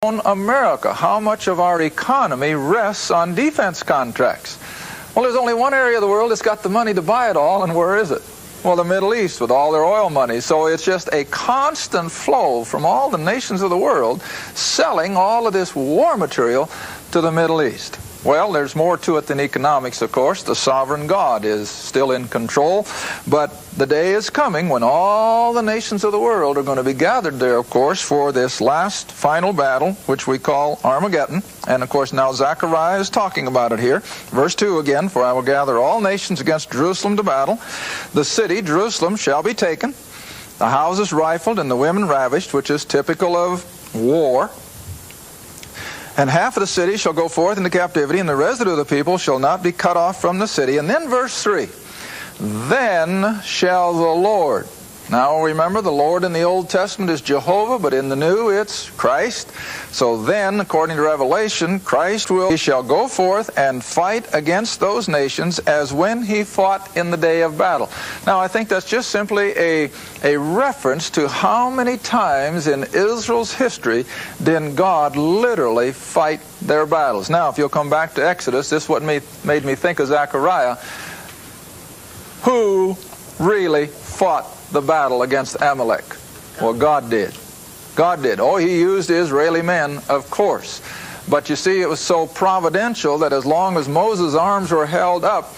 America, how much of our economy rests on defense contracts? Well, there's only one area of the world that's got the money to buy it all, and where is it? Well, the Middle East with all their oil money. So it's just a constant flow from all the nations of the world selling all of this war material to the Middle East. Well, there's more to it than economics, of course. The sovereign God is still in control. But the day is coming when all the nations of the world are going to be gathered there, of course, for this last final battle, which we call Armageddon. And, of course, now Zechariah is talking about it here. Verse 2 again, "For I will gather all nations against Jerusalem to battle. The city, Jerusalem, shall be taken, the houses rifled, and the women ravished," which is typical of war. "And half of the city shall go forth into captivity, and the residue of the people shall not be cut off from the city." And then verse 3, "Then shall the Lord." Now remember, the Lord in the Old Testament is Jehovah, but in the New it's Christ. So then, according to Revelation, He shall go forth and fight against those nations as when he fought in the day of battle. Now I think that's just simply a reference to how many times in Israel's history did God literally fight their battles. Now if you'll come back to Exodus, this is what made me think of Zechariah. Who really fought the battle against Amalek? Well, God did. God did. Oh, he used Israeli men, of course. But you see, it was so providential that as long as Moses' arms were held up,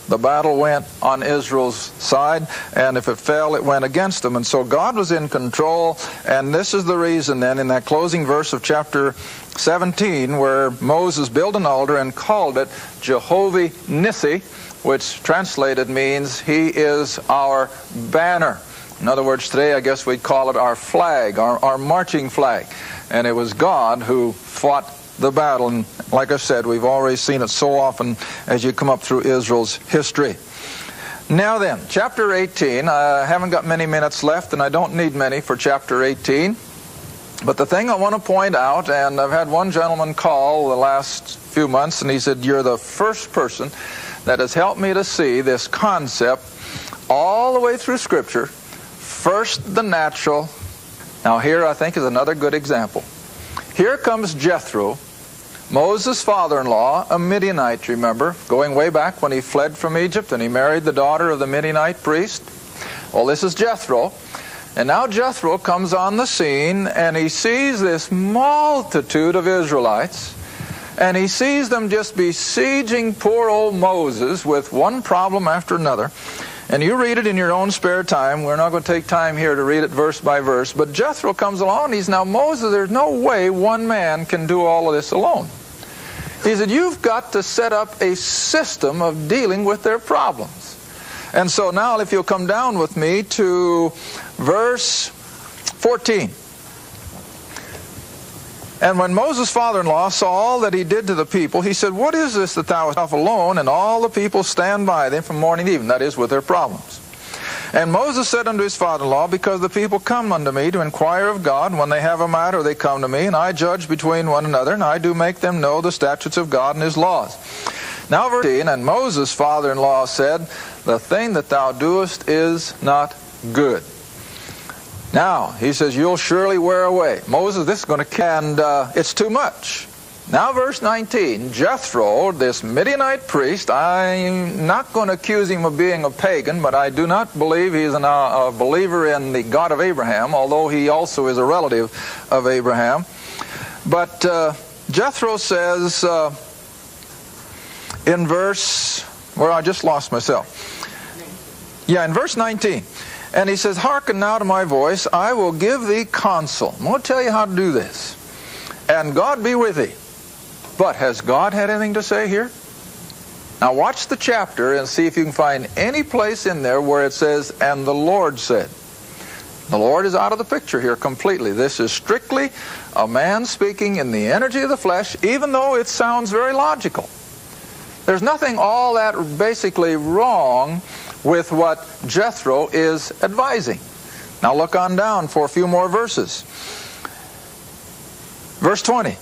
the battle went on Israel's side, and if it fell, it went against them. And so God was in control, and this is the reason then in that closing verse of chapter 17 where Moses built an altar and called it Jehovah Nissi, which translated means He is our banner. In other words, today I guess we'd call it our flag, our marching flag. And it was God who fought the battle. And like I said, we've already seen it so often as you come up through Israel's history. Now then, chapter 18, I haven't got many minutes left, and I don't need many for chapter 18. But the thing I want to point out, and I've had one gentleman call the last few months, and he said, "You're the first person that has helped me to see this concept all the way through Scripture. First the natural." Now here I think is another good example. Here comes Jethro, Moses' father-in-law, a Midianite, remember, going way back when he fled from Egypt and he married the daughter of the Midianite priest. Well, this is Jethro. And now Jethro comes on the scene and he sees this multitude of Israelites. And he sees them just besieging poor old Moses with one problem after another. And you read it in your own spare time. We're not going to take time here to read it verse by verse. But Jethro comes along and he's, "Now Moses, there's no way one man can do all of this alone." He said, "You've got to set up a system of dealing with their problems." And so now if you'll come down with me to verse 14. "And when Moses' father-in-law saw all that he did to the people, he said, 'What is this that thou art alone, and all the people stand by them from morning to evening?'" That is, with their problems. "And Moses said unto his father-in-law, Because the people come unto me to inquire of God, when they have a matter they come to me, and I judge between one another, and I do make them know the statutes of God and His laws." Now verse 18, "And Moses' father-in-law said, The thing that thou doest is not good." Now, he says, "You'll surely wear away." Moses, this is going to kill, and it's too much. Now, verse 19, Jethro, this Midianite priest, I'm not going to accuse him of being a pagan, but I do not believe he's a believer in the God of Abraham, although he also is a relative of Abraham. But Jethro says in verse, well, I just lost myself. Yeah, in verse 19. And he says, "Hearken now to my voice, I will give thee counsel." I'm going to tell you how to do this. "And God be with thee." But has God had anything to say here? Now watch the chapter and see if you can find any place in there where it says, "And the Lord said." The Lord is out of the picture here completely. This is strictly a man speaking in the energy of the flesh, even though it sounds very logical. There's nothing all that basically wrong with what Jethro is advising. Now look on down for a few more verses. Verse 20.